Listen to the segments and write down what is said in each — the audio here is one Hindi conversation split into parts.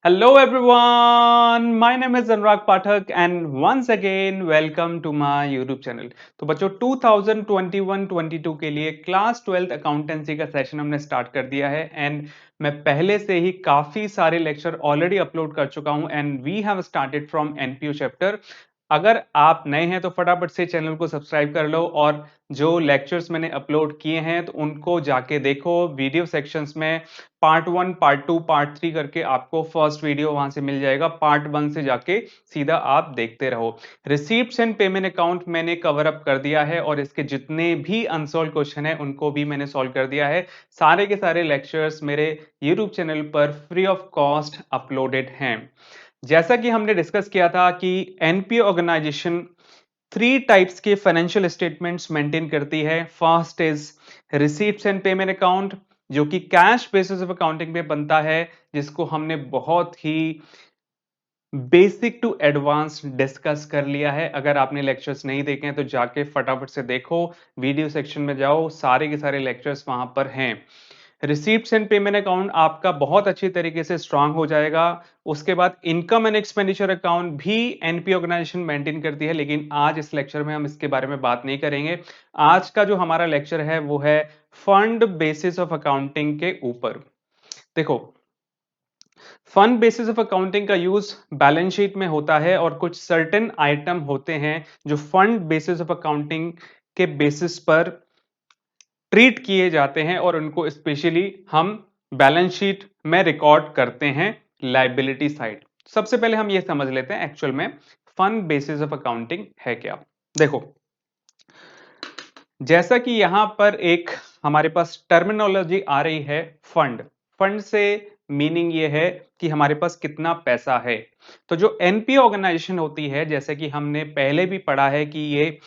Hello everyone, my name is Anurag Pathak and once again welcome to my YouTube channel। तो बच्चों 2021-22 के लिए क्लास 12th अकाउंटेंसी का सेशन हमने स्टार्ट कर दिया है एंड मैं पहले से ही काफी सारे लेक्चर ऑलरेडी अपलोड कर चुका हूं and we have started from NPO chapter. अगर आप नए हैं तो फटाफट से चैनल को सब्सक्राइब कर लो और जो लेक्चर्स मैंने अपलोड किए हैं तो उनको जाके देखो। वीडियो सेक्शंस में पार्ट 1, पार्ट 2, पार्ट 3 करके आपको फर्स्ट वीडियो वहां से मिल जाएगा। पार्ट 1 से जाके सीधा आप देखते रहो। रिसीप्ट्स एंड पेमेंट अकाउंट मैंने कवर अप कर दिया है और इसके जितने भी अनसॉल्व क्वेश्चन है उनको भी मैंने सॉल्व कर दिया है। सारे के सारे लेक्चर्स मेरे यूट्यूब चैनल पर फ्री ऑफ कॉस्ट अपलोडेड हैं। जैसा कि हमने डिस्कस किया था कि एनपीओ ऑर्गेनाइजेशन थ्री टाइप्स के फाइनेंशियल स्टेटमेंट्स मेंटेन करती है। First is receipts and payment account, जो कि कैश बेसिस ऑफ अकाउंटिंग में बनता है, जिसको हमने बहुत ही बेसिक टू एडवांस डिस्कस कर लिया है। अगर आपने लेक्चर्स नहीं देखे हैं तो जाके फटाफट से देखो, वीडियो सेक्शन में जाओ, सारे के सारे लेक्चर्स वहां पर हैं। रिसीप्ट्स एंड पेमेंट अकाउंट आपका बहुत अच्छी तरीके से स्ट्रांग हो जाएगा। उसके बाद इनकम एंड एक्सपेंडिचर अकाउंट भी एनपी ऑर्गेनाइजेशन मेंटेन करती है, लेकिन आज इस लेक्चर में हम इसके बारे में बात नहीं करेंगे। आज का जो हमारा लेक्चर है वो है फंड बेसिस ऑफ अकाउंटिंग के ऊपर। देखो, फंड बेसिस ऑफ अकाउंटिंग का यूज बैलेंस शीट में होता है और कुछ सर्टेन आइटम होते हैं जो फंड बेसिस ऑफ अकाउंटिंग के बेसिस पर ट्रीट किए जाते हैं और उनको स्पेशली हम बैलेंस शीट में रिकॉर्ड करते हैं लाइबिलिटी साइड। सबसे पहले हम ये समझ लेते हैं एक्चुअल में फंड बेसिस ऑफ अकाउंटिंग है क्या। देखो, जैसा कि यहां पर एक हमारे पास टर्मिनोलॉजी आ रही है फंड। फंड से मीनिंग ये है कि हमारे पास कितना पैसा है। तो जो एनपीओ ऑर्गेनाइजेशन होती है, जैसे कि हमने पहले भी पढ़ा है कि ये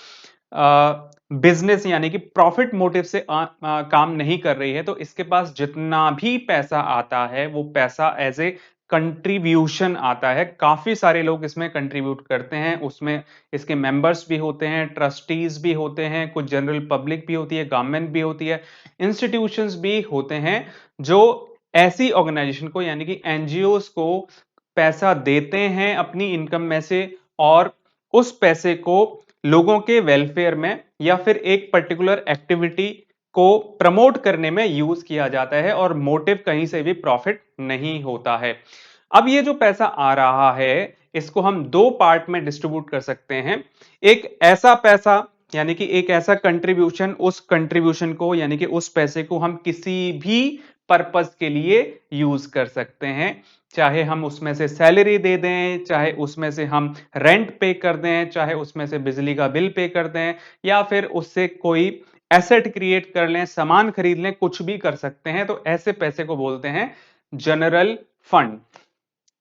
बिजनेस यानी कि प्रॉफिट मोटिव से काम नहीं कर रही है, तो इसके पास जितना भी पैसा आता है वो पैसा एज ए कंट्रीब्यूशन आता है। काफी सारे लोग इसमें कंट्रीब्यूट करते हैं, उसमें इसके मेंबर्स भी होते हैं, ट्रस्टीज भी होते हैं, कुछ जनरल पब्लिक भी होती है, गवर्नमेंट भी होती है, इंस्टीट्यूशंस भी होते हैं जो ऐसी ऑर्गेनाइजेशन को यानी कि एनजीओस को पैसा देते हैं अपनी इनकम में से और उस पैसे को लोगों के वेलफेयर में या फिर एक पर्टिकुलर एक्टिविटी को प्रमोट करने में यूज किया जाता है और मोटिव कहीं से भी प्रॉफिट नहीं होता है। अब ये जो पैसा आ रहा है इसको हम दो पार्ट में डिस्ट्रीब्यूट कर सकते हैं। एक ऐसा पैसा यानी कि एक ऐसा कंट्रीब्यूशन, उस कंट्रीब्यूशन को यानी कि उस पैसे को हम किसी भी पर्पस के लिए यूज कर सकते हैं। चाहे हम उसमें से सैलरी दे दें, चाहे उसमें से हम रेंट पे कर दें, चाहे उसमें से बिजली का बिल पे कर दें, या फिर उससे कोई एसेट क्रिएट कर लें, सामान खरीद लें, कुछ भी कर सकते हैं। तो ऐसे पैसे को बोलते हैं जनरल फंड।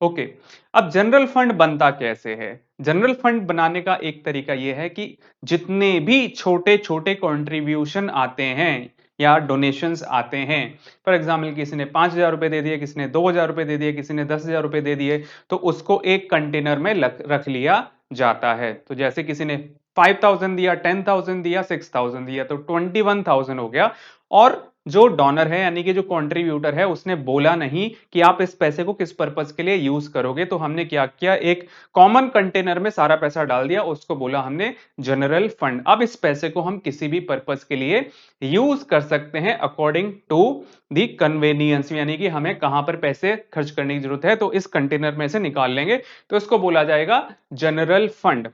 ओके, अब जनरल फंड बनता कैसे है। जनरल फंड बनाने का एक तरीका यह है कि जितने भी छोटे छोटे कंट्रीब्यूशन आते हैं या डोनेशंस आते हैं, फॉर एग्जाम्पल किसी ने 5,000 रुपए दे दिए, किसी ने 2,000 रुपए दे दिए, किसी ने 10,000 रुपए दे दिए, तो उसको एक कंटेनर में रख लिया जाता है। तो जैसे किसी ने 5,000 दिया, 10,000 दिया, 6,000 दिया, तो 21,000 हो गया। और जो डोनर है यानी कि जो कंट्रीब्यूटर है उसने बोला नहीं कि आप इस पैसे को किस पर्पस के लिए यूज करोगे, तो हमने क्या किया, एक कॉमन कंटेनर में सारा पैसा डाल दिया, उसको बोला हमने जनरल फंड। अब इस पैसे को हम किसी भी पर्पस के लिए यूज कर सकते हैं अकॉर्डिंग टू दी कन्वेनियंस, यानी कि हमें कहां पर पैसे खर्च करने की जरूरत है तो इस कंटेनर में से निकाल लेंगे, तो इसको बोला जाएगा जनरल फंड।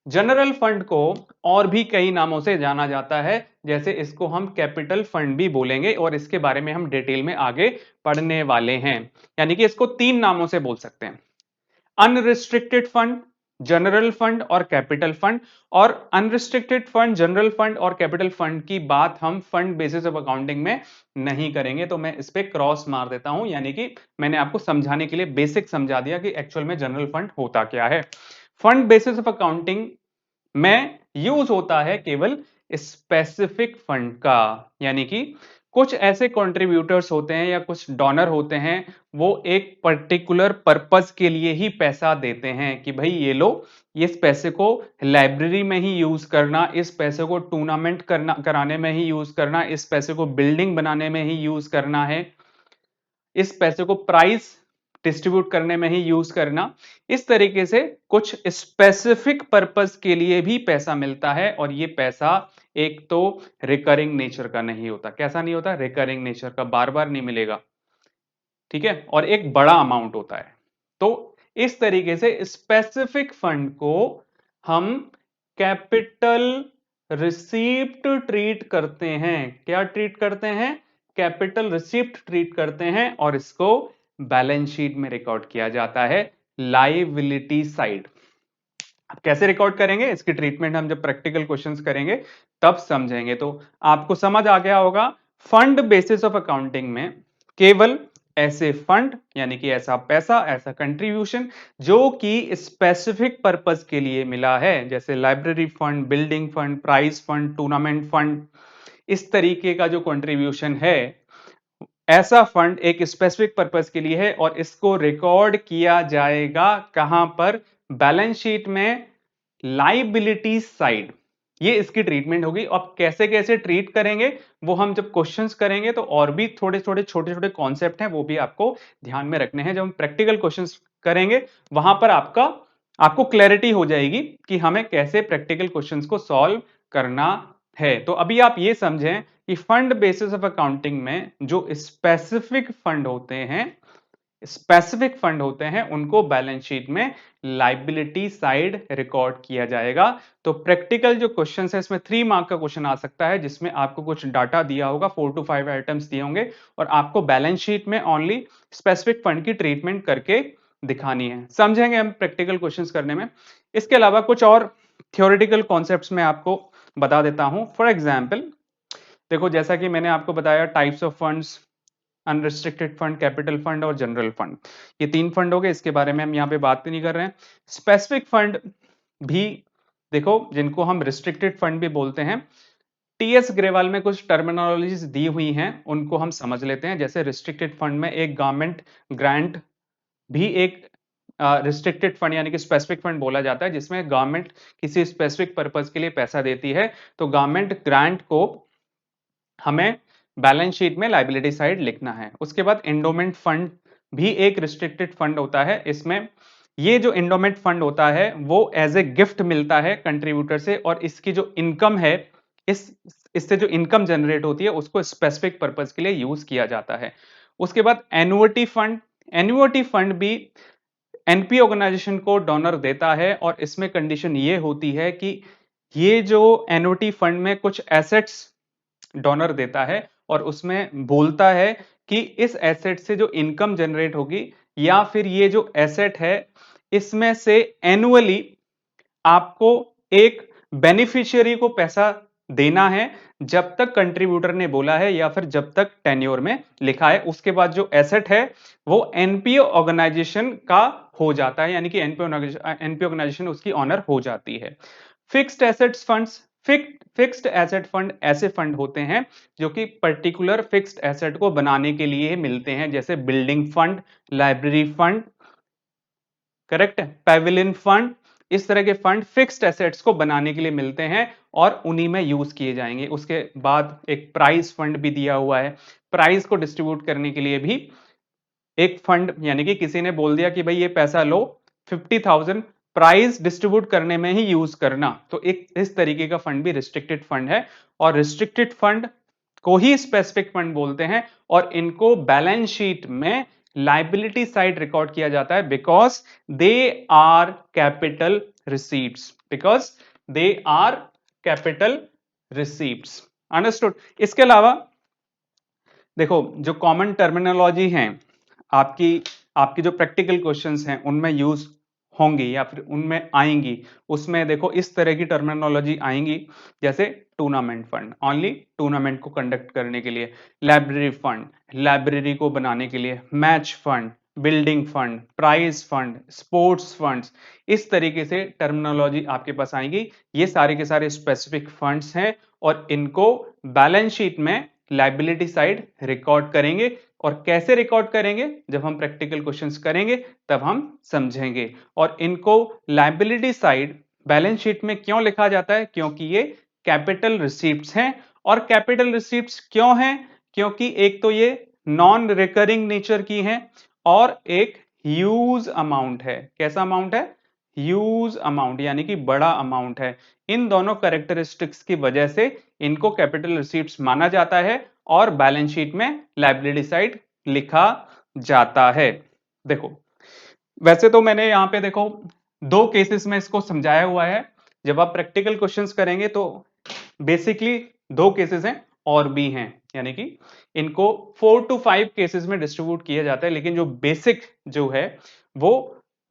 जनरल फंड को और भी कई नामों से जाना जाता है, जैसे इसको हम कैपिटल फंड भी बोलेंगे और इसके बारे में हम डिटेल में आगे पढ़ने वाले हैं। यानी कि इसको तीन नामों से बोल सकते हैं, अनरिस्ट्रिक्टेड फंड, जनरल फंड और कैपिटल फंड। और अनरिस्ट्रिक्टेड फंड, जनरल फंड और कैपिटल फंड की बात हम फंड बेसिस ऑफ अकाउंटिंग में नहीं करेंगे, तो मैं इस पे क्रॉस मार देता हूं। यानी कि मैंने आपको समझाने के लिए बेसिक समझा दिया कि एक्चुअल में जनरल फंड होता क्या है। फंड बेसिस ऑफ अकाउंटिंग में यूज होता है केवल स्पेसिफिक फंड का, यानी कि कुछ ऐसे कंट्रीब्यूटर्स होते हैं या कुछ डोनर होते हैं, वो एक पर्टिकुलर पर्पस के लिए ही पैसा देते हैं कि भाई ये लो, इस पैसे को लाइब्रेरी में ही यूज करना, इस पैसे को टूर्नामेंट करना कराने में ही यूज करना, इस पैसे को बिल्डिंग बनाने में ही यूज करना है, इस पैसे को प्राइस डिस्ट्रीब्यूट करने में ही यूज करना। इस तरीके से कुछ स्पेसिफिक पर्पस के लिए भी पैसा मिलता है और ये पैसा एक तो रिकरिंग नेचर का नहीं होता। कैसा नहीं होता? रिकरिंग नेचर का, बार बार नहीं मिलेगा, ठीक है, और एक बड़ा अमाउंट होता है। तो इस तरीके से स्पेसिफिक फंड को हम कैपिटल रिसीप्ट ट्रीट करते हैं। क्या ट्रीट करते हैं? कैपिटल रिसीप्ट ट्रीट करते हैं और इसको बैलेंस शीट में रिकॉर्ड किया जाता है लायबिलिटी साइड। अब कैसे रिकॉर्ड करेंगे इसकी ट्रीटमेंट हम जब प्रैक्टिकल क्वेश्चंस करेंगे तब समझेंगे। तो आपको समझ आ गया होगा, फंड बेसिस ऑफ अकाउंटिंग में केवल ऐसे फंड यानी कि ऐसा पैसा, ऐसा कंट्रीब्यूशन जो कि स्पेसिफिक पर्पस के लिए मिला है, जैसे library fund, building fund, prize fund, tournament fund, इस तरीके का जो कंट्रीब्यूशन है, ऐसा फंड एक स्पेसिफिक पर्पस के लिए है और इसको रिकॉर्ड किया जाएगा कहां पर? बैलेंस शीट में, लाइबिलिटी साइड। ये इसकी ट्रीटमेंट होगी। अब कैसे कैसे ट्रीट करेंगे वो हम जब क्वेश्चंस करेंगे तो और भी थोड़े थोड़े छोटे छोटे कॉन्सेप्ट हैं वो भी आपको ध्यान में रखने हैं। जब हम प्रैक्टिकल क्वेश्चंस करेंगे वहां पर आपको क्लैरिटी हो जाएगी कि हमें कैसे प्रैक्टिकल क्वेश्चंस को सॉल्व करना है। तो अभी आप ये समझें कि फंड बेसिस ऑफ अकाउंटिंग में जो स्पेसिफिक फंड होते हैं उनको बैलेंस शीट में लाइबिलिटी साइड रिकॉर्ड किया जाएगा। तो प्रैक्टिकल जो क्वेश्चन है इसमें 3 मार्क का क्वेश्चन आ सकता है जिसमें आपको कुछ डाटा दिया होगा, 4 to 5 आइटम्स दिए होंगे और आपको बैलेंस शीट में ओनली स्पेसिफिक फंड की ट्रीटमेंट करके दिखानी है। समझेंगे हम प्रैक्टिकल क्वेश्चंस करने में। इसके अलावा कुछ और थियोरेटिकल कॉन्सेप्ट्स में आपको बता देता हूं। फॉर एग्जाम्पल देखो, जैसा कि मैंने आपको बताया types of funds, unrestricted fund, capital fund और जनरल फंड, ये 3 फंड हो गए। इसके बारे में हम यहाँ पे बात नहीं कर रहे हैं। स्पेसिफिक फंड भी देखो, जिनको हम रिस्ट्रिक्टेड फंड भी बोलते हैं, टीएस ग्रेवाल में कुछ टर्मिनोलॉजीज दी हुई हैं, उनको हम समझ लेते हैं। जैसे रिस्ट्रिक्टेड फंड में एक गवर्नमेंट ग्रांट भी एक रिस्ट्रिक्टेड फंड यानी कि स्पेसिफिक फंड बोला जाता है, जिसमें गवर्नमेंट किसी स्पेसिफिक पर्पज के लिए पैसा देती है। तो गवर्नमेंट ग्रांट को हमें बैलेंस शीट में लायबिलिटी साइड लिखना है। उसके बाद एंडोमेंट फंड भी एक रिस्ट्रिक्टेड फंड होता है। इसमें ये जो एंडोमेंट फंड होता है वो एज ए गिफ्ट मिलता है कंट्रीब्यूटर से और इसकी जो इनकम है, इससे जो इनकम जनरेट होती है उसको स्पेसिफिक पर्पज के लिए यूज किया जाता है। उसके बाद एन्युटी फंड भी एनपी ऑर्गेनाइजेशन को डोनर देता है और इसमें कंडीशन ये होती है कि ये जो एन्युटी फंड में कुछ एसेट्स डोनर देता है और उसमें बोलता है कि इस एसेट से जो इनकम जनरेट होगी या फिर ये जो एसेट है इसमें से एनुअली आपको एक बेनिफिशियरी को पैसा देना है जब तक कंट्रीब्यूटर ने बोला है या फिर जब तक टेन्योर में लिखा है। उसके बाद जो एसेट है वो एनपीओ ऑर्गेनाइजेशन का हो जाता है, यानी कि एनपीओ ऑर्गेनाइजेशन उसकी ऑनर हो जाती है। Fixed assets funds, fixed asset fund ऐसे फंड होते हैं जो कि पर्टिकुलर फिक्स्ड एसेट को बनाने के लिए मिलते हैं, जैसे building fund, library fund, correct, pavilion fund. इस तरह के फंड फिक्स्ड एसेट्स को बनाने के लिए मिलते हैं और उन्हीं में यूज किए जाएंगे। उसके बाद एक प्राइज फंड भी दिया हुआ है, प्राइज को डिस्ट्रीब्यूट करने के लिए भी एक फंड, यानी कि किसी ने बोल दिया कि भाई ये पैसा लो 50,000 प्राइज डिस्ट्रीब्यूट करने में ही यूज करना, तो एक इस तरीके का फंड भी रिस्ट्रिक्टेड फंड है। और रिस्ट्रिक्टेड फंड को ही स्पेसिफिक फंड बोलते हैं और इनको बैलेंस शीट में लाइबिलिटी साइड रिकॉर्ड किया जाता है because they are capital receipts, because they are capital receipts. Understood? इसके अलावा देखो, जो कॉमन टर्मिनोलॉजी है आपकी आपकी जो प्रैक्टिकल क्वेश्चंस हैं उनमें यूज होंगी या फिर उनमें आएंगी, उसमें देखो इस तरह की टर्मिनोलॉजी आएंगी, जैसे टूर्नामेंट फंड ओनली टूर्नामेंट को कंडक्ट करने के लिए, लाइब्रेरी फंड लाइब्रेरी को बनाने के लिए, match fund, building fund, prize fund, sports funds, इस तरीके से टर्मिनोलॉजी आपके पास आएंगी। ये सारे के सारे स्पेसिफिक फंड्स हैं और इनको बैलेंस शीट में लाइबिलिटी साइड रिकॉर्ड करेंगे। और कैसे रिकॉर्ड करेंगे जब हम प्रैक्टिकल क्वेश्चंस करेंगे तब हम समझेंगे। और इनको लायबिलिटी साइड बैलेंस शीट में क्यों लिखा जाता है? क्योंकि ये कैपिटल रिसीप्ट्स हैं। और कैपिटल रिसीप्ट्स क्यों हैं? क्योंकि एक तो ये नॉन रिकरिंग नेचर की हैं और एक ह्यूज अमाउंट है। कैसा अमाउंट है? ह्यूज अमाउंट, यानी कि बड़ा अमाउंट है। इन दोनों कैरेक्टरिस्टिक्स की वजह से इनको कैपिटल रिसीट्स माना जाता है और बैलेंस शीट में लायबिलिटी साइड लिखा जाता है। देखो, वैसे तो मैंने यहां पे देखो दो केसेस में इसको समझाया हुआ है। जब आप प्रैक्टिकल क्वेश्चंस करेंगे तो बेसिकली दो केसेस हैं और भी हैं, यानी कि इनको 4 to 5 केसेस में डिस्ट्रीब्यूट किया जाता है, लेकिन जो बेसिक जो है वो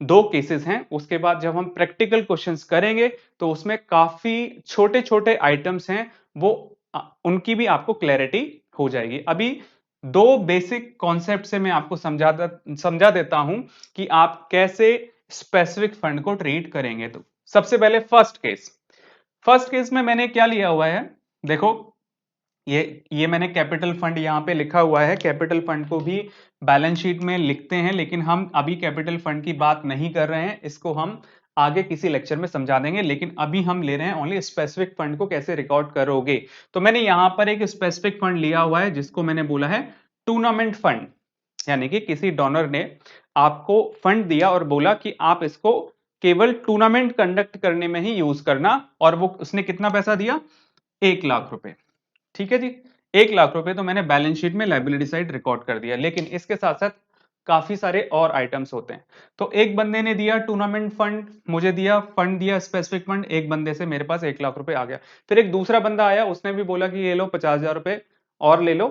दो केसेस हैं। उसके बाद जब हम प्रैक्टिकल क्वेश्चंस करेंगे तो उसमें काफी छोटे छोटे आइटम्स हैं, वो उनकी भी आपको क्लैरिटी हो जाएगी। अभी दो बेसिक कॉन्सेप्ट से मैं आपको समझा देता हूं कि आप कैसे स्पेसिफिक फंड को ट्रीट करेंगे। तो सबसे पहले फर्स्ट केस में मैंने क्या लिया हुआ है, देखो ये मैंने कैपिटल फंड यहां पे लिखा हुआ है। कैपिटल फंड को भी बैलेंस शीट में लिखते हैं, लेकिन हम अभी कैपिटल फंड की बात नहीं कर रहे हैं, इसको हम आगे किसी लेक्चर में समझा देंगे। लेकिन अभी हम ले रहे हैं ओनली स्पेसिफिक फंड को कैसे रिकॉर्ड करोगे। तो मैंने यहां पर एक स्पेसिफिक फंड लिया हुआ है जिसको मैंने बोला है टूर्नामेंट फंड, यानी कि किसी डोनर ने आपको फंड दिया और बोला कि आप इसको केवल टूर्नामेंट कंडक्ट करने में ही यूज करना, और वो उसने कितना पैसा दिया? 1 लाख रुपए। ठीक है जी, 1 लाख रुपए तो मैंने बैलेंस शीट में लायबिलिटी साइड रिकॉर्ड कर दिया। लेकिन इसके साथ साथ काफी सारे और आइटम्स होते हैं। तो एक बंदे ने दिया टूर्नामेंट फंड, मुझे दिया फंड, दिया स्पेसिफिक फंड, एक बंदे से मेरे पास 1 लाख रुपए आ गया। फिर एक दूसरा बंदा आया, उसने भी बोला कि ये लो 50,000 रुपए और ले लो,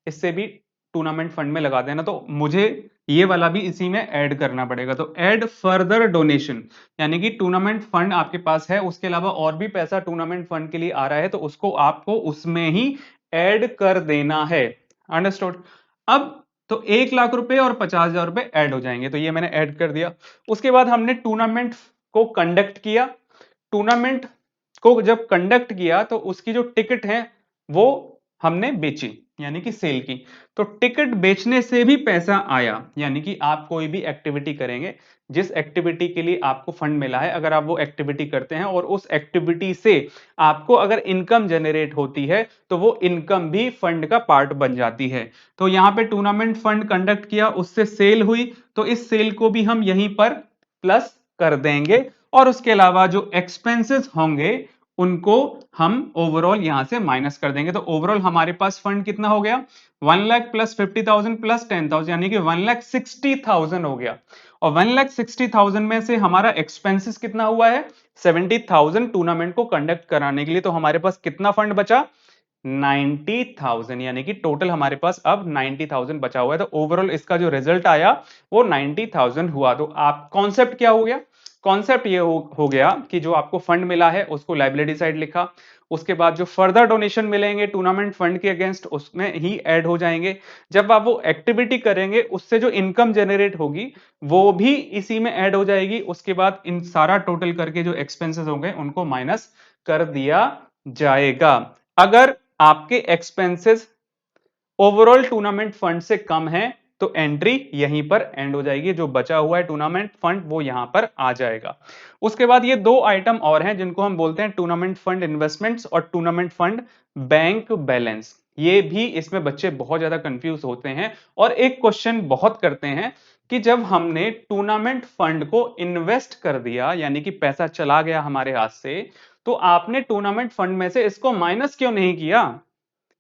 इससे भी टूर्नामेंट फंड में लगा देना। तो मुझे ये वाला भी इसी में ऐड करना पड़ेगा। तो ऐड फर्दर डोनेशन, यानी कि टूर्नामेंट फंड आपके पास है, उसके अलावा और भी पैसा टूर्नामेंट फंड के लिए आ रहा है, तो उसको आपको उसमें ही ऐड कर देना है। अंडरस्टूड? अब तो 1 लाख रुपए और 50,000 रुपए ऐड हो जाएंगे, तो ये मैंने ऐड कर दिया। उसके बाद हमने टूर्नामेंट को कंडक्ट किया। टूर्नामेंट को जब कंडक्ट किया तो उसकी जो टिकट है वो हमने बेची, यानी कि सेल की। तो टिकट बेचने से भी पैसा आया, यानी कि आप कोई भी एक्टिविटी करेंगे, जिस एक्टिविटी के लिए आपको फंड मिला है, अगर आप वो एक्टिविटी करते हैं और उस एक्टिविटी से आपको अगर इनकम जनरेट होती है तो वो इनकम भी फंड का पार्ट बन जाती है। तो यहां पे टूर्नामेंट फंड कंडक्ट किया, उससे सेल हुई, तो इस सेल को भी हम यहीं पर प्लस कर देंगे। और उसके अलावा जो एक्सपेंसेस होंगे उनको हम ओवरऑल यहां से माइनस कर देंगे। तो ओवरऑल हमारे पास फंड कितना हो गया? 1 लाख प्लस 50,000 प्लस 10,000, यानी कि 1,60,000 हो गया। और 1,60,000 में से हमारा एक्सपेंसेस कितना हुआ है? 70,000 टूर्नामेंट को कंडक्ट कराने के लिए। तो हमारे पास कितना फंड बचा? 90,000, यानी कि टोटल हमारे पास अब 90,000 बचा हुआ है। तो ओवरऑल इसका जो रिजल्ट आया वो 90,000 हुआ। तो आप कॉन्सेप्ट क्या हो गया? कॉन्सेप्ट ये हो गया कि जो आपको फंड मिला है उसको लायबिलिटी साइड लिखा, उसके बाद जो फर्दर डोनेशन मिलेंगे टूर्नामेंट फंड के अगेंस्ट उसमें ही ऐड हो जाएंगे। जब आप वो एक्टिविटी करेंगे उससे जो इनकम जनरेट होगी वो भी इसी में ऐड हो जाएगी। उसके बाद इन सारा टोटल करके जो एक्सपेंसेस होंगे उनको माइनस कर दिया जाएगा। अगर आपके एक्सपेंसेस ओवरऑल टूर्नामेंट फंड से कम है तो एंट्री यहीं पर एंड हो जाएगी, जो बचा हुआ है टूर्नामेंट फंड वो यहां पर आ जाएगा। उसके बाद ये दो आइटम और हैं जिनको हम बोलते हैं टूर्नामेंट फंड इन्वेस्टमेंट्स और टूर्नामेंट फंड बैंक बैलेंस। ये भी इसमें बच्चे बहुत ज्यादा कंफ्यूज होते हैं और एक क्वेश्चन बहुत करते हैं कि जब हमने टूर्नामेंट फंड को इन्वेस्ट कर दिया, यानी कि पैसा चला गया हमारे हाथ से, तो आपने टूर्नामेंट फंड में से इसको माइनस क्यों नहीं किया?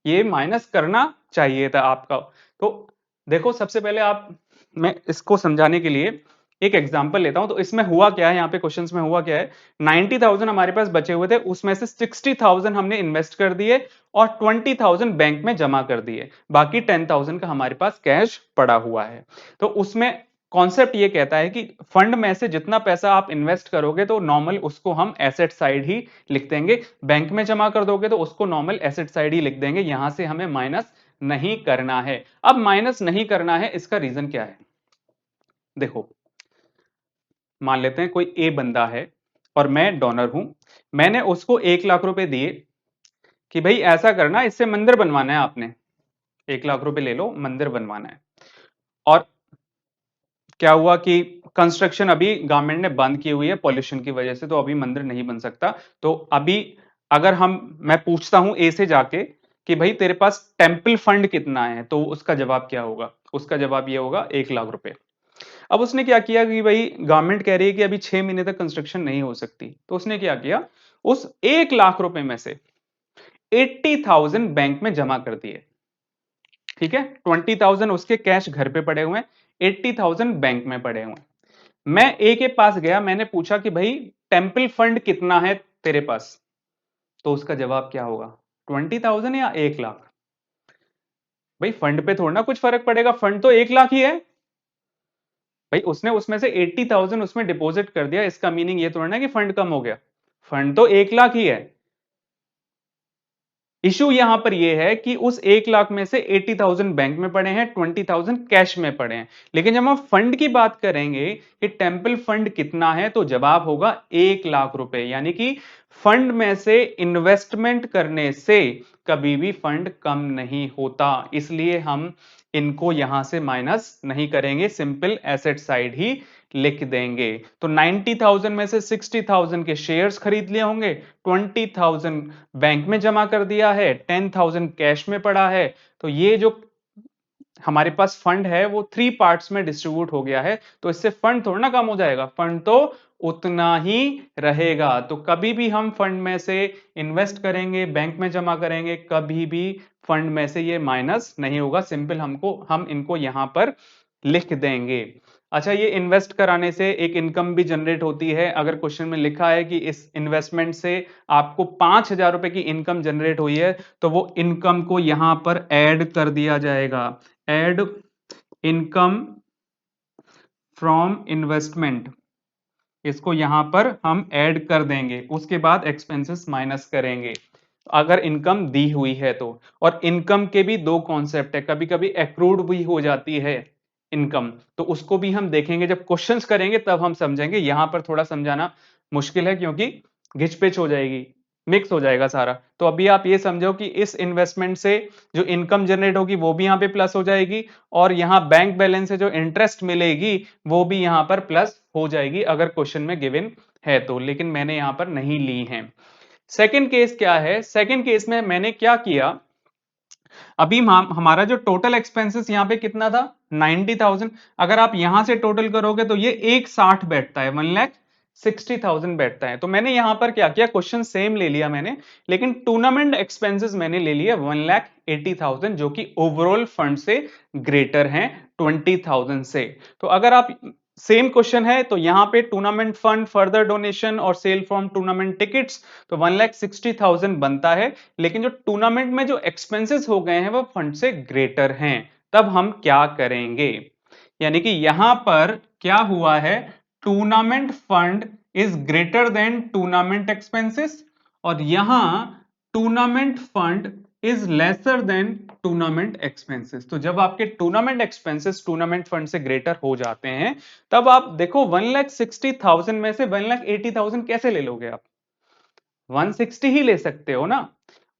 ये माइनस करना चाहिए था आपका। तो देखो, सबसे पहले आप, मैं इसको समझाने के लिए एक एग्जांपल लेता हूं। तो इसमें हुआ क्या है, यहाँ पे क्वेश्चंस में हुआ क्या है, 90,000 हमारे पास बचे हुए थे, उसमें से 60,000 हमने इन्वेस्ट कर दिए और 20,000 बैंक में जमा कर दिए, बाकी 10,000 का हमारे पास कैश पड़ा हुआ है। तो उसमें कॉन्सेप्ट ये कहता है कि फंड में से जितना पैसा आप इन्वेस्ट करोगे तो नॉर्मल उसको हम एसेट साइड ही लिख देंगे, बैंक में जमा कर दोगे तो उसको नॉर्मल एसेट साइड ही लिख देंगे, यहां से हमें माइनस नहीं करना है। अब माइनस नहीं करना है, इसका रीजन क्या है? देखो, मान लेते हैं कोई ए बंदा है और मैं डोनर हूं, मैंने उसको 1 लाख रुपए दिए कि भाई ऐसा करना, इससे मंदिर बनवाना है आपने, 1 लाख रुपए ले लो, मंदिर बनवाना है। और क्या हुआ कि कंस्ट्रक्शन अभी गवर्नमेंट ने बंद की हुई है पॉल्यूशन की वजह से, तो अभी मंदिर नहीं बन सकता। तो अभी अगर मैं पूछता हूं ए से जाके कि भाई तेरे पास टेम्पल फंड कितना है, तो उसका जवाब क्या होगा? उसका जवाब ये होगा 1 लाख रुपए। अब उसने क्या किया कि भाई गवर्नमेंट कह रही है कि अभी 6 महीने तक कंस्ट्रक्शन नहीं हो सकती, तो उसने क्या किया, उस 1 लाख रुपए में से 80,000 बैंक में जमा कर दिए। ठीक है, 20,000 उसके कैश घर पे पड़े हुए हैं, 80,000 बैंक में पड़े हुए हैं। मैं ए के पास गया, मैंने पूछा कि भाई टेम्पल फंड कितना है तेरे पास, तो उसका जवाब क्या होगा, 20,000 या 1 लाख। भाई फंड पे थोड़ा ना कुछ फर्क पड़ेगा, फंड तो 1 लाख ही है। भाई उसने उसमें से 80,000 उसमें डिपॉजिट कर दिया, इसका मीनिंग ये थोड़ा ना कि फंड कम हो गया, फंड तो 1 लाख ही है। इशू यहां पर यह है कि उस 1 लाख में से 80,000 बैंक में पड़े हैं, 20,000 कैश में पड़े हैं। लेकिन जब हम फंड की बात करेंगे कि टेम्पल फंड कितना है, तो जवाब होगा 1 लाख रुपए। यानी कि फंड में से इन्वेस्टमेंट करने से कभी भी फंड कम नहीं होता, इसलिए हम इनको यहां से माइनस नहीं करेंगे, सिंपल एसेट साइड ही लिख देंगे। तो 90,000 में से 60,000 के शेयर्स खरीद लिए होंगे, 20,000 बैंक में जमा कर दिया है, 10,000 कैश में पड़ा है। तो ये जो हमारे पास फंड है वो 3 पार्ट्स में डिस्ट्रीब्यूट हो गया है, तो इससे फंड थोड़ा ना कम हो जाएगा, फंड तो उतना ही रहेगा। तो कभी भी हम फंड में से इन्वेस्ट करेंगे, बैंक में जमा करेंगे, कभी भी फंड में से ये माइनस नहीं होगा, सिंपल हम इनको यहां पर लिख देंगे। अच्छा, ये इन्वेस्ट कराने से एक इनकम भी जनरेट होती है। अगर क्वेश्चन में लिखा है कि इस इन्वेस्टमेंट से आपको 5,000 रुपए की इनकम जनरेट हुई है, तो वो इनकम को यहां पर ऐड कर दिया जाएगा, ऐड इनकम फ्रॉम इन्वेस्टमेंट, इसको यहां पर हम ऐड कर देंगे, उसके बाद एक्सपेंसेस माइनस करेंगे अगर इनकम दी हुई है तो। और इनकम के भी दो कॉन्सेप्ट है, कभी कभी एक्रूड भी हो जाती है इनकम, तो उसको भी हम देखेंगे जब क्वेश्चंस करेंगे, तब हम समझेंगे। यहां पर थोड़ा समझाना मुश्किल है क्योंकि घिचपिच हो जाएगी, मिक्स हो जाएगा सारा। तो अभी आप ये समझो कि इस इन्वेस्टमेंट से जो इनकम जनरेट होगी वो भी यहां पे प्लस हो जाएगी, और यहां बैंक बैलेंस से जो इंटरेस्ट मिलेगी वो भी यहां पर प्लस हो जाएगी, अगर क्वेश्चन में गिवन है तो। लेकिन मैंने यहां पर नहीं ली है। सेकंड केस क्या है, सेकंड केस में मैंने क्या किया, अभी हमारा जो टोटल एक्सपेंसेस यहाँ पे कितना था, 90,000। अगर आप यहां से टोटल करोगे तो ये 160 बैठता है, 1,60,000 बैठता है। तो मैंने यहां पर क्या किया, क्वेश्चन सेम ले लिया मैंने, लेकिन टूर्नामेंट एक्सपेंसेस मैंने ले लिया 1,80,000, जो कि ओवरऑल फंड से ग्रेटर हैं 20,000 से। तो अगर आप सेम क्वेश्चन है तो यहां पे टूर्नामेंट फंड, फर्दर डोनेशन और सेल फ्रॉम टूर्नामेंट टिकट्स, तो 1,60,000 बनता है। लेकिन जो टूर्नामेंट में जो एक्सपेंसेस हो गए हैं वो फंड से ग्रेटर हैं, तब हम क्या करेंगे। यानी कि यहां पर क्या हुआ है, tournament fund is greater than tournament expenses, और यहां tournament fund is lesser than tournament expenses. तो जब आपके टूर्नामेंट एक्सपेंसेस टूर्नामेंट फंड से ग्रेटर हो जाते हैं, तब आप देखो 1,60,000 में से 1,80,000 कैसे ले लोगे आप, 160 ही ले सकते हो ना।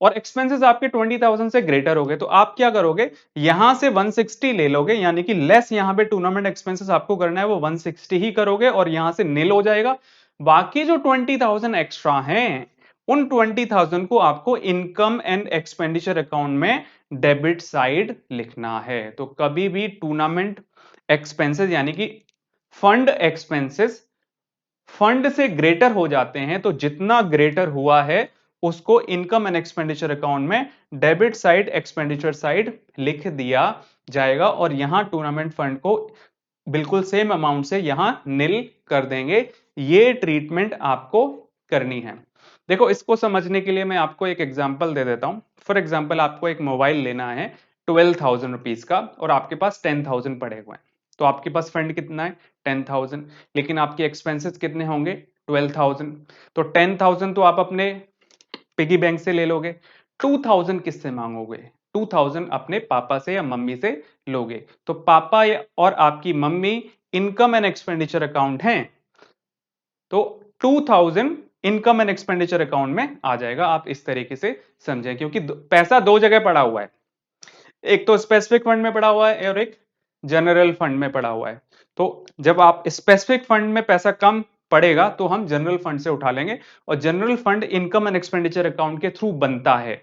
और एक्सपेंसेस आपके 20,000 से ग्रेटर हो गए, तो आप क्या करोगे, यहां से 160 ले लोगे, यानी कि लेस यहां पे टूर्नामेंट एक्सपेंसेस आपको करना है वो 160 ही करोगे, और यहां से नील हो जाएगा। बाकी जो 20,000 एक्स्ट्रा हैं, उन 20,000 को आपको इनकम एंड एक्सपेंडिचर अकाउंट में डेबिट साइड लिखना है। तो कभी भी टूर्नामेंट एक्सपेंसेस यानी कि फंड एक्सपेंसेस फंड से ग्रेटर हो जाते हैं, तो जितना ग्रेटर हुआ है उसको इनकम एंड एक्सपेंडिचर अकाउंट में डेबिट साइड एक्सपेंडिचर साइड लिख दिया जाएगा, और यहां टूर्नामेंट फंड को बिल्कुल सेम अमाउंट से यहां नील कर देंगे। ये ट्रीटमेंट आपको करनी है। देखो, इसको समझने के लिए मैं आपको एक एग्जांपल दे देता हूं। फॉर एग्जांपल, आपको एक मोबाइल लेना है 12,000 रुपीज का, और आपके पास 10,000 पड़े हुए हैं। तो आपके पास फंड कितना है, 10,000, लेकिन आपके एक्सपेंसेस कितने होंगे, 12,000। तो 10,000 तो आप अपने पिगी बैंक से ले लोगे, 2,000 किससे मांगोगे, 2,000 अपने पापा से या मम्मी से लोगे। तो पापा और आपकी mummy income and expenditure account हैं, तो 2,000 इनकम एंड एक्सपेंडिचर अकाउंट में आ जाएगा। आप इस तरीके से समझें, क्योंकि पैसा दो जगह पड़ा हुआ है, एक तो स्पेसिफिक फंड में पड़ा हुआ है और एक जनरल फंड में पड़ा हुआ है। तो जब आप स्पेसिफिक फंड में पैसा कम पड़ेगा तो हम जनरल फंड से उठा लेंगे, और general fund income and expenditure account के थ्रू बनता है।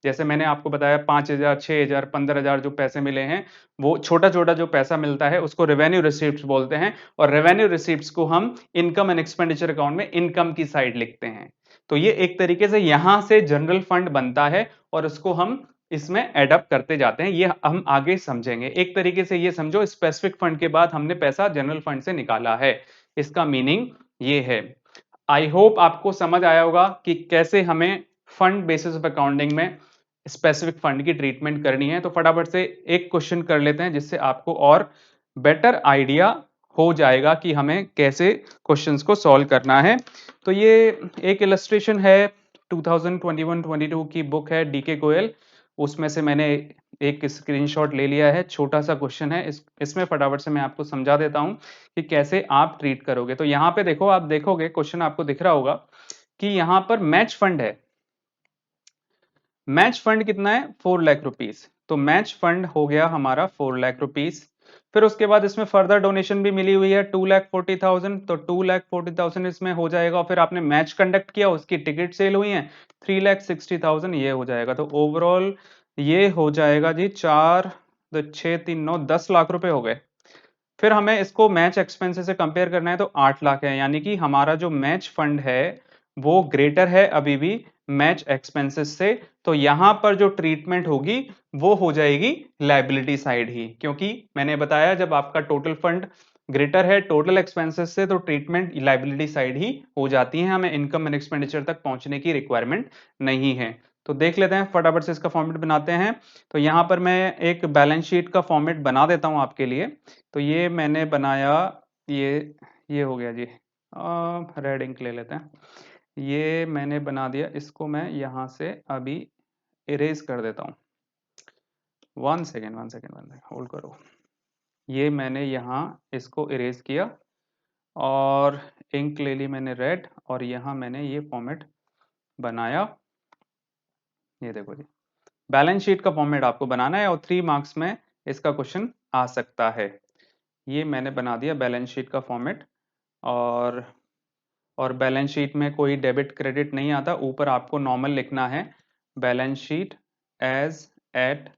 जैसे मैंने आपको बताया 5,000, 6,000, 15,000 जो पैसे मिले हैं, वो छोटा-छोटा जो पैसा मिलता है उसको रेवेन्यू रिसीप्ट्स बोलते हैं और रेवेन्यू रिसीप्ट्स को हम इनकम एंड एक्सपेंडिचर अकाउंट में इनकम की साइड लिखते हैं। तो ये एक तरीके से यहां से जनरल फंड बनता है और उसको हम इसमें एडअप करते जाते हैं, ये हम आगे समझेंगे। एक तरीके से ये समझो स्पेसिफिक फंड के बाद हमने पैसा जनरल फंड से निकाला है, इसका मीनिंग ये है। आई होप आपको समझ आया होगा कि कैसे हमें फंड बेसिस ऑफ अकाउंटिंग में स्पेसिफिक फंड की ट्रीटमेंट करनी है। तो फटाफट से एक क्वेश्चन कर लेते हैं जिससे आपको और बेटर आइडिया हो जाएगा कि हमें कैसे क्वेश्चंस को सॉल्व करना है। तो ये एक इलस्ट्रेशन है 2021-22 की बुक है डीके गोयल, उसमें से मैंने एक स्क्रीनशॉट ले लिया है। छोटा सा क्वेश्चन है, इसमें फटाफट से मैं आपको समझा देता हूं कि कैसे आप ट्रीट करोगे। तो यहाँ पे देखो, आप देखोगे क्वेश्चन आपको दिख रहा होगा कि यहाँ पर मैच फंड है। मैच फंड कितना है? 4 लाख रुपीस। तो मैच फंड हो गया हमारा 4 लाख रुपीस। फिर उसके बाद इसमें फर्दर डोनेशन भी मिली हुई है 2,40,000, तो 2,40,000 इसमें हो जाएगा। फिर आपने मैच कंडक्ट किया, उसकी टिकट सेल हुई है 3,60,000, ये हो जाएगा। तो ओवरऑल ये हो जाएगा जी 4, 6, 3, 9, 10 लाख रुपए हो गए। फिर हमें इसको मैच एक्सपेंसेस से कंपेयर करना है, तो 8 लाख है, यानी कि हमारा जो मैच फंड है वो ग्रेटर है अभी भी मैच एक्सपेंसेस से। तो यहां पर जो ट्रीटमेंट होगी वो हो जाएगी लायबिलिटी साइड ही, क्योंकि मैंने बताया जब आपका टोटल फंड ग्रेटर है टोटल एक्सपेंसेस से तो ट्रीटमेंट लायबिलिटी साइड ही हो जाती है, हमें इनकम एंड एक्सपेंडिचर तक पहुंचने की रिक्वायरमेंट नहीं है। तो देख लेते हैं, फटाफट से इसका फॉर्मेट बनाते हैं। तो यहां पर मैं एक बैलेंस शीट का फॉर्मेट बना देता हूं आपके लिए। तो ये मैंने बनाया, ये हो गया जी। रेड इंक ले लेते हैं। ये मैंने बना दिया, इसको मैं यहाँ से अभी इरेज कर देता हूँ। वन सेकेंड होल्ड करो। ये मैंने यहाँ इसको इरेज किया और इंक ले ली मैंने रेड, और यहाँ मैंने ये फॉर्मेट बनाया। ये देखो जी, बैलेंस शीट का फॉर्मेट आपको बनाना है और 3 मार्क्स में इसका क्वेश्चन आ सकता है। ये मैंने बना दिया बैलेंस शीट का फॉर्मेट, और बैलेंस शीट में कोई डेबिट क्रेडिट नहीं आता, ऊपर आपको नॉर्मल लिखना है बैलेंस शीट एज एट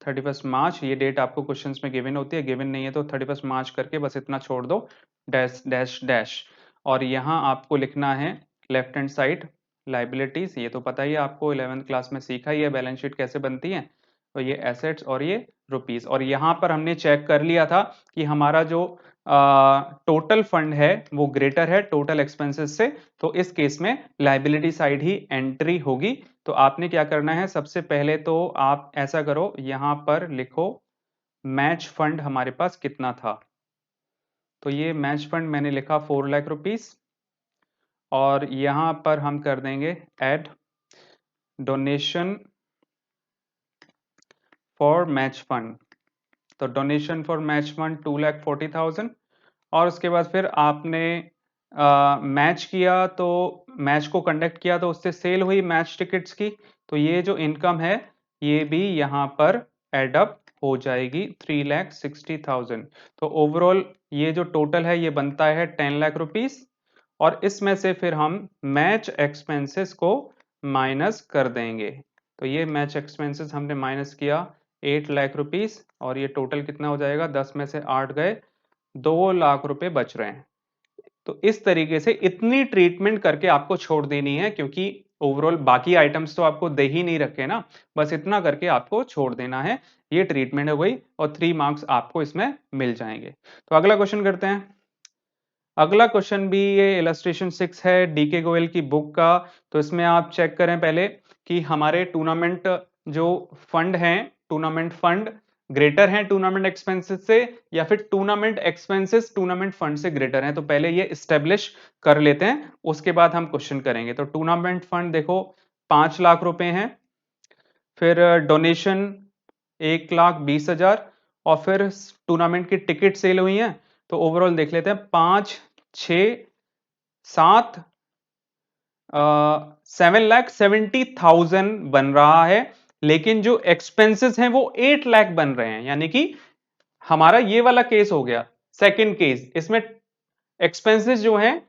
31 मार्च। ये डेट आपको क्वेश्चंस में गिवन होती है, गिवन नहीं है तो 31 मार्च करके बस इतना छोड़ दो, डैश डैश डैश। और यहाँ आपको लिखना है लेफ्ट हैंड साइड लाइबिलिटीज, ये तो पता ही है आपको, 11th क्लास में सीखा ही है बैलेंस शीट कैसे बनती है। तो ये एसेट्स और ये रुपीज, और यहाँ पर हमने चेक कर लिया था कि हमारा जो टोटल फंड है वो ग्रेटर है टोटल एक्सपेंसेस से, तो इस केस में लाइबिलिटी साइड ही एंट्री होगी। तो आपने क्या करना है, सबसे पहले तो आप ऐसा करो, यहां पर लिखो मैच फंड हमारे पास कितना था। तो ये मैच फंड मैंने लिखा 4 लाख रुपीस, और यहां पर हम कर देंगे add donation for match fund. तो डोनेशन फॉर मैच फंड 2,40,000, और उसके बाद फिर आपने मैच किया, तो मैच को कंडक्ट किया तो उससे सेल हुई मैच टिकट्स की, तो ये जो इनकम है ये भी यहाँ पर एडअप हो जाएगी 3,60,000। तो ओवरऑल ये जो टोटल है ये बनता है 10 लाख रुपीस, और इसमें से फिर हम मैच एक्सपेंसेस को माइनस कर देंगे। तो ये मैच एक्सपेंसेस हमने माइनस किया 8 लाख रुपीस, और ये टोटल कितना हो जाएगा, 10 में से 8 गए, 2 लाख रुपए बच रहे हैं। तो इस तरीके से इतनी ट्रीटमेंट करके आपको छोड़ देनी है, क्योंकि ओवरऑल बाकी आइटम्स तो आपको दे ही नहीं रखे ना, बस इतना करके आपको छोड़ देना है। ये ट्रीटमेंट हो गई और 3 मार्क्स आपको इसमें मिल जाएंगे। तो अगला क्वेश्चन करते हैं। अगला क्वेश्चन भी ये इलस्ट्रेशन 6 है डीके गोयल की बुक का। तो इसमें आप चेक करें पहले कि हमारे टूर्नामेंट जो फंड हैं, टूर्नामेंट फंड ग्रेटर हैं टूर्नामेंट एक्सपेंसेस से, या फिर टूर्नामेंट एक्सपेंसेस टूर्नामेंट फंड से ग्रेटर हैं। तो पहले ये इस्टेब्लिश कर लेते हैं, उसके बाद हम क्वेश्चन करेंगे। तो टूर्नामेंट फंड देखो 5 लाख रुपए हैं, फिर डोनेशन 1,20,000, और फिर टूर्नामेंट की टिकट सेल हुई है। तो ओवरऑल देख लेते हैं, 5, 6, 7, 7,70,000 बन रहा है, लेकिन जो एक्सपेंसेस हैं वो 8 लाख बन रहे हैं। यानी कि हमारा ये वाला केस हो गया सेकंड केस, इसमें एक्सपेंसेस जो हैं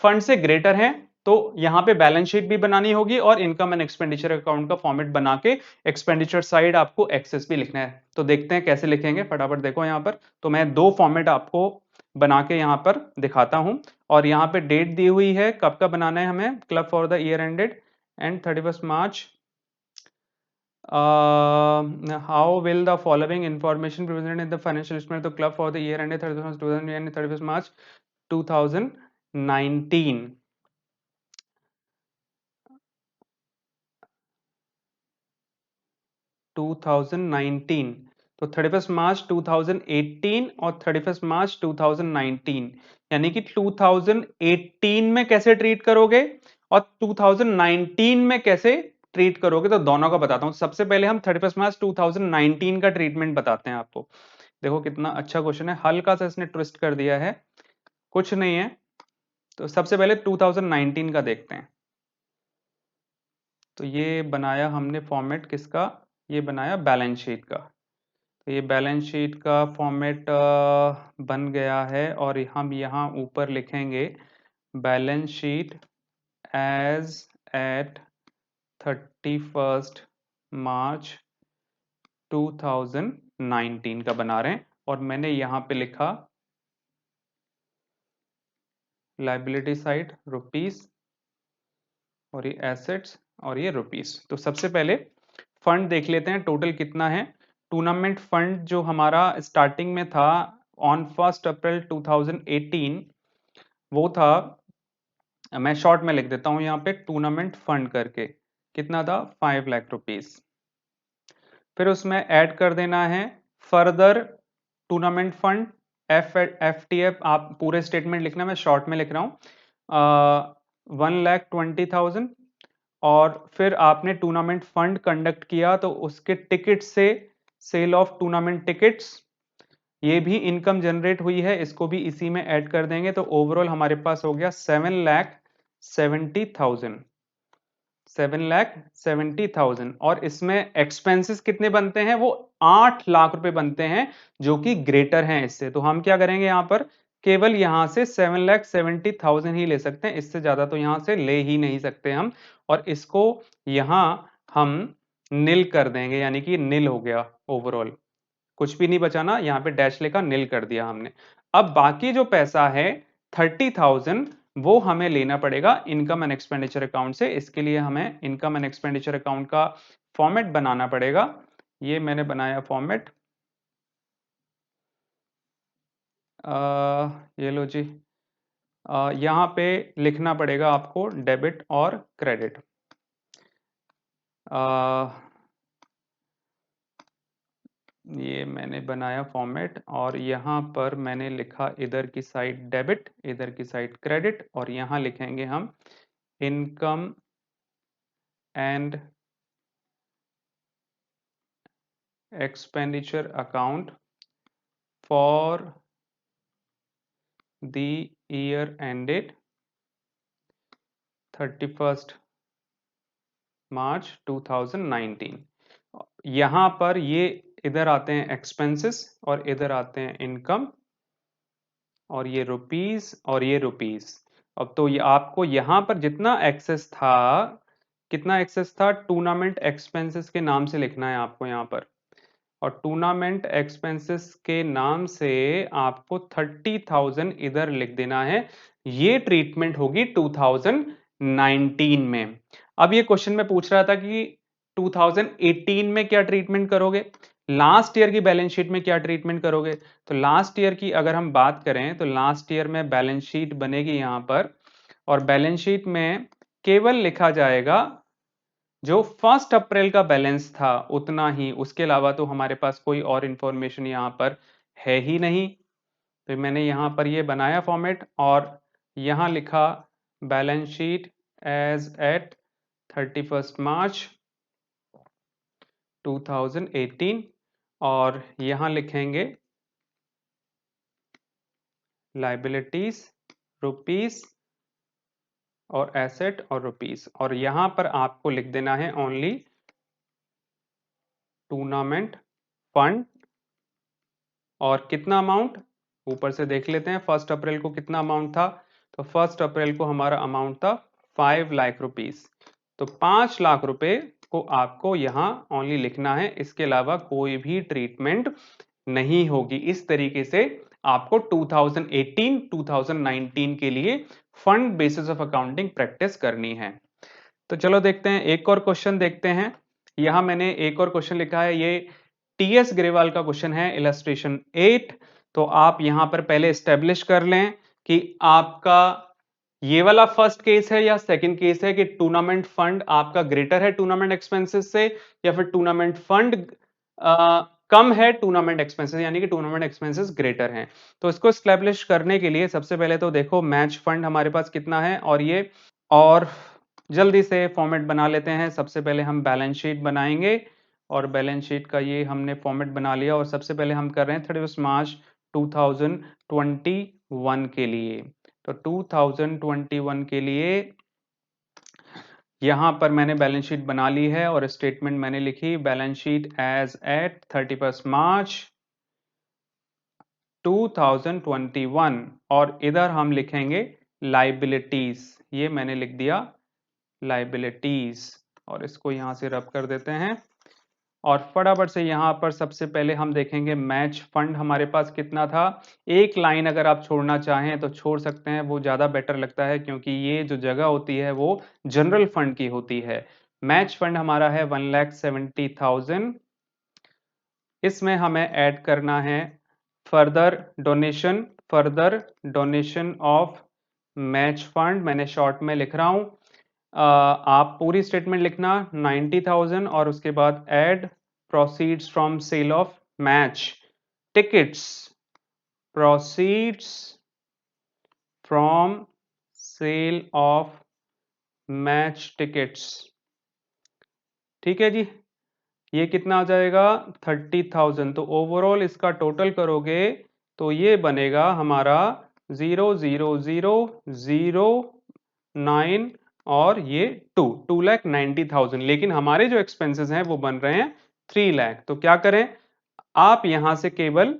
फंड से ग्रेटर हैं, तो यहाँ पे बैलेंस शीट भी बनानी होगी और इनकम एंड एक्सपेंडिचर अकाउंट का फॉर्मेट बना के एक्सपेंडिचर साइड आपको एक्सेस भी लिखना है। तो देखते हैं कैसे लिखेंगे, फटाफट देखो यहाँ पर। तो मैं दो फॉर्मेट आपको बना के यहाँ पर दिखाता हूँ और यहाँ पे डेट दी हुई है कब का बनाना है हमें, club for the year ended and 31st March. How will the following information presented in the financial statement of the club for the year ended 31st 2000 and 31st March 2019? तो 31st March 2018 और 31st March 2019, यानी कि 2018 में कैसे ट्रीट करोगे और 2019 में कैसे ट्रीट करोगे, तो दोनों का बताता हूं। सबसे पहले हम 31st March 2019 का ट्रीटमेंट बताते हैं आपको। देखो कितना अच्छा क्वेश्चन है, हल्का सा इसने ट्विस्ट कर दिया है, कुछ नहीं है। तो सबसे पहले 2019 का देखते हैं। तो ये बनाया हमने फॉर्मेट किसका, ये बनाया बैलेंस शीट का। तो ये बैलेंस शीट का फॉर्मेट बन गया है और हम यहाँ ऊपर लिखेंगे balance sheet as at 31st March 2019 का बना रहे हैं। और मैंने यहाँ पे लिखा लाइबिलिटी साइड रुपीस और ये एसेट्स और ये रुपीस। तो सबसे पहले फंड देख लेते हैं टोटल कितना है। टूर्नामेंट फंड जो हमारा स्टार्टिंग में था ऑन 1 अप्रैल 2018, वो था, मैं शॉर्ट में लिख देता हूं यहाँ पे, टूर्नामेंट फंड करके कितना था 5 लाख रुपीस। फिर उसमें ऐड कर देना है फर्दर टूर्नामेंट फंड FTF, आप पूरे स्टेटमेंट लिखना, मैं शॉर्ट में लिख रहा हूँ, 1,20,000। और फिर आपने टूर्नामेंट फंड कंडक्ट किया तो उसके टिकट से सेल ऑफ टूर्नामेंट टिकट्स, ये भी इनकम जनरेट हुई है, इसको भी इसी में ऐड कर देंगे। तो ओवरऑल हमारे पास हो गया 7,70,000, 7,70,000। और इसमें एक्सपेंसेस कितने बनते हैं, वो 8 लाख रुपए बनते हैं, जो कि ग्रेटर हैं इससे। तो हम क्या करेंगे, यहाँ पर केवल यहां से 7,70,000 ही ले सकते हैं, इससे ज्यादा तो यहां से ले ही नहीं सकते हम। और इसको यहां हम नील कर देंगे, यानी कि नील हो गया, ओवरऑल कुछ भी नहीं बचाना, यहाँ पे डैश लेकर नील कर दिया हमने। अब बाकी जो पैसा है 30,000, वो हमें लेना पड़ेगा इनकम एंड एक्सपेंडिचर अकाउंट से। इसके लिए हमें इनकम एंड एक्सपेंडिचर अकाउंट का फॉर्मेट बनाना पड़ेगा। ये मैंने बनाया फॉर्मेट, ये लो जी। यहाँ पे लिखना पड़ेगा आपको डेबिट और क्रेडिट। ये मैंने बनाया फॉर्मेट और यहाँ पर मैंने लिखा इधर की साइड डेबिट, इधर की साइड क्रेडिट, और यहाँ लिखेंगे हम income and expenditure account for the year ended 31st March 2019। यहाँ पर ये इधर आते हैं एक्सपेंसेस और इधर आते हैं इनकम, और ये रुपीस और ये रुपीस। अब तो ये आपको यहाँ पर जितना एक्सेस था, कितना एक्सेस था, टूर्नामेंट एक्सपेंसेस के नाम से लिखना है आपको यहाँ पर। और टूर्नामेंट एक्सपेंसेस के नाम से आपको 30,000 इधर लिख देना है। ये ट्रीटमेंट होगी 2019 में। अब ये क्वेश्चन में पूछ रहा था कि 2018 में क्या ट्रीटमेंट करोगे, लास्ट ईयर की बैलेंस शीट में क्या ट्रीटमेंट करोगे। तो लास्ट ईयर की अगर हम बात करें तो लास्ट ईयर में बैलेंस शीट बनेगी यहाँ पर, और बैलेंस शीट में केवल लिखा जाएगा जो 1 अप्रैल का बैलेंस था उतना ही, उसके अलावा तो हमारे पास कोई और इंफॉर्मेशन यहाँ पर है ही नहीं। तो मैंने यहाँ पर ये बनाया फॉर्मेट और यहाँ लिखा balance sheet as at 31st March 2018, और यहाँ लिखेंगे लाइबिलिटीज रुपीस और एसेट और रुपीस, और यहाँ पर आपको लिख देना है ओनली टूर्नामेंट फंड। और कितना अमाउंट, ऊपर से देख लेते हैं 1 अप्रैल को कितना अमाउंट था। तो 1 अप्रैल को हमारा अमाउंट था 5 लाख रुपीस। तो 5 लाख रुपए को आपको यहाँ ओनली लिखना है, इसके अलावा कोई भी ट्रीटमेंट नहीं होगी। इस तरीके से आपको 2018-2019 के लिए fund basis of accounting practice करनी है। तो चलो देखते हैं, एक और क्वेश्चन देखते हैं। यहां मैंने एक और क्वेश्चन लिखा है, ये टीएस ग्रेवाल का क्वेश्चन है, इलस्ट्रेशन 8। तो आप यहां पर पहले स्टेब्लिश कर लें कि आपका ये वाला फर्स्ट केस है या सेकंड केस है कि टूर्नामेंट फंड आपका ग्रेटर है टूर्नामेंट एक्सपेंसेस से, या फिर टूर्नामेंट फंड कम है टूर्नामेंट एक्सपेंसेस, यानी कि टूर्नामेंट एक्सपेंसेस ग्रेटर हैं। तो इसको स्टैब्लिश करने के लिए सबसे पहले तो देखो मैच फंड हमारे पास कितना है, और जल्दी से फॉर्मेट बना लेते हैं। सबसे पहले हम बैलेंस शीट बनाएंगे, और बैलेंस शीट का ये हमने फॉर्मेट बना लिया, और सबसे पहले हम कर रहे हैं 31 मार्च 2021 के लिए। तो 2021 के लिए यहां पर मैंने बैलेंस शीट बना ली है, और स्टेटमेंट मैंने लिखी, बैलेंस शीट एज एट 31 मार्च 2021, और इधर हम लिखेंगे लाइबिलिटीज। ये मैंने लिख दिया लाइबिलिटीज, और इसको यहां से रब कर देते हैं। और फटाफट से यहां पर सबसे पहले हम देखेंगे मैच फंड हमारे पास कितना था। एक लाइन अगर आप छोड़ना चाहें तो छोड़ सकते हैं, वो ज्यादा बेटर लगता है, क्योंकि ये जो जगह होती है वो जनरल फंड की होती है। मैच फंड हमारा है 1,70,000। इसमें हमें ऐड करना है further donation of match fund. मैंने शॉर्ट में लिख रहा हूं, आप पूरी स्टेटमेंट लिखना 90,000, और उसके बाद add proceeds from sale of match tickets, proceeds from sale of match tickets. ठीक है जी, ये कितना आ जाएगा 30,000। तो ओवरऑल इसका टोटल करोगे तो ये बनेगा हमारा 0,0,0,0,9 और ये 2,90,000। लेकिन हमारे जो एक्सपेंसेस हैं वो बन रहे हैं 3 लाख। तो क्या करें, आप यहां से केवल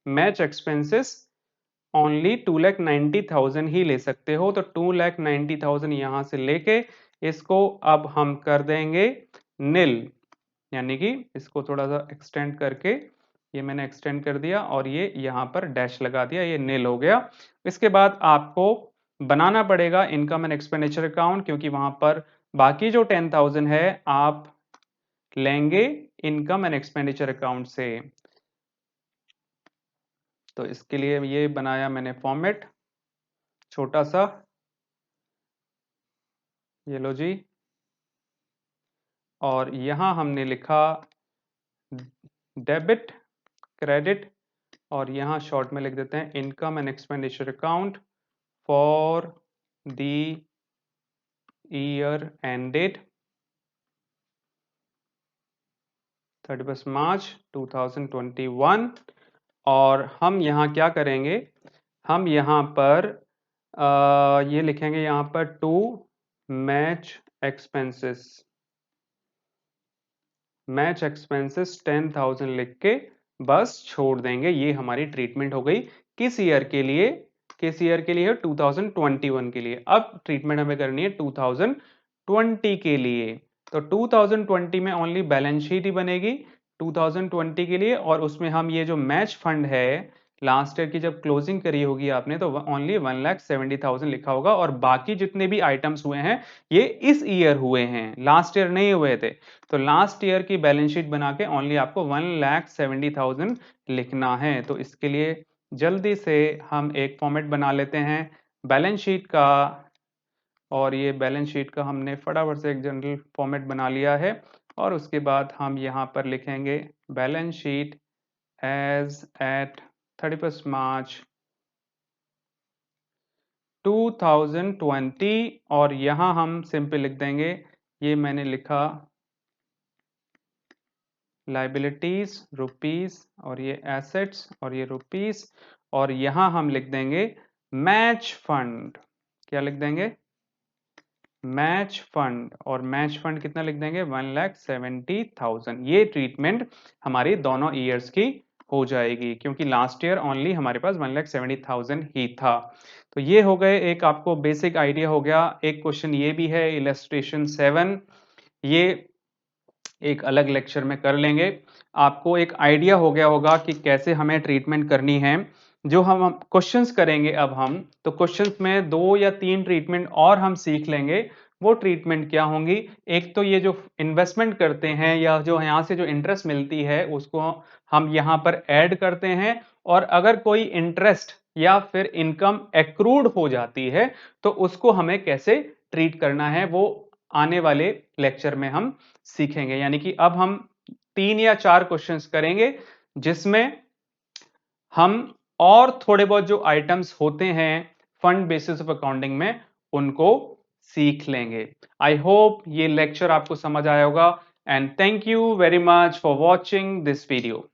मैच एक्सपेंसेस ओनली 2,90,000 ही ले सकते हो। तो 2,90,000 यहां से लेके इसको अब हम कर देंगे नील, यानी कि इसको थोड़ा सा एक्सटेंड करके, ये मैंने एक्सटेंड कर दिया और ये यहाँ पर डैश लगा दिया, ये नील हो गया। इसके बाद आपको बनाना पड़ेगा इनकम एंड एक्सपेंडिचर अकाउंट, क्योंकि वहां पर बाकी जो 10,000 है आप लेंगे इनकम एंड एक्सपेंडिचर अकाउंट से। तो इसके लिए ये बनाया मैंने फॉर्मेट छोटा सा, ये लो जी, और यहां हमने लिखा डेबिट क्रेडिट, और यहां शॉर्ट में लिख देते हैं income and expenditure account for the year ended 31 मार्च 2021। और हम यहां क्या करेंगे, हम यहां पर ये लिखेंगे यहां पर to match expenses, match expenses 10,000 लिख के बस छोड़ देंगे। ये हमारी ट्रीटमेंट हो गई किस ईयर के लिए, किस ईयर के लिए 2021 के लिए। अब ट्रीटमेंट हमें करनी है 2020 के लिए। तो 2020 में ओनली बैलेंस शीट ही बनेगी 2020 के लिए, और उसमें हम ये जो मैच फंड है लास्ट ईयर की जब क्लोजिंग करी होगी आपने तो ओनली 1,70,000 लिखा होगा, और बाकी जितने भी आइटम्स हुए हैं ये इस ईयर हुए हैं, लास्ट ईयर नहीं हुए थे। तो लास्ट ईयर की बैलेंस शीट बना के ओनली आपको 1,70,000 लिखना है। तो इसके लिए जल्दी से हम एक फॉर्मेट बना लेते हैं बैलेंस शीट का, और ये बैलेंस शीट का हमने फटाफट से एक जनरल फॉर्मेट बना लिया है। और उसके बाद हम यहाँ पर लिखेंगे बैलेंस शीट एज एट 31 मार्च 2020, और यहाँ हम सिंपल लिख देंगे, ये मैंने लिखा लाइबिलिटीज रुपीस, और ये एसेट्स और ये रुपीस, और यहां हम लिख देंगे मैच फंड। क्या लिख देंगे, मैच फंड, और मैच फंड कितना लिख देंगे 1,70,000। ये ट्रीटमेंट हमारी दोनों ईयर्स की हो जाएगी, क्योंकि लास्ट ईयर ओनली हमारे पास 1,70,000 ही था। तो ये हो गए, एक आपको बेसिक आइडिया हो गया। एक क्वेश्चन ये भी है इलस्ट्रेशन 7, ये एक अलग लेक्चर में कर लेंगे। आपको एक आइडिया हो गया होगा कि कैसे हमें ट्रीटमेंट करनी है। जो हम क्वेश्चंस करेंगे अब हम, तो क्वेश्चंस में 2 या 3 ट्रीटमेंट और हम सीख लेंगे। वो ट्रीटमेंट क्या होंगी? एक तो ये जो इन्वेस्टमेंट करते हैं या जो यहाँ से जो इंटरेस्ट मिलती है उसको हम यहाँ पर ऐड करते हैं, और अगर कोई इंटरेस्ट या फिर इनकम एक्रूड हो जाती है तो उसको हमें कैसे ट्रीट करना है, वो आने वाले लेक्चर में हम सीखेंगे। यानी कि अब हम 3 या 4 क्वेश्चंस करेंगे जिसमें हम और थोड़े बहुत जो आइटम्स होते हैं फंड बेसिस ऑफ अकाउंटिंग में, उनको सीख लेंगे। आई होप ये लेक्चर आपको समझ आया होगा, and thank you very much for watching this video.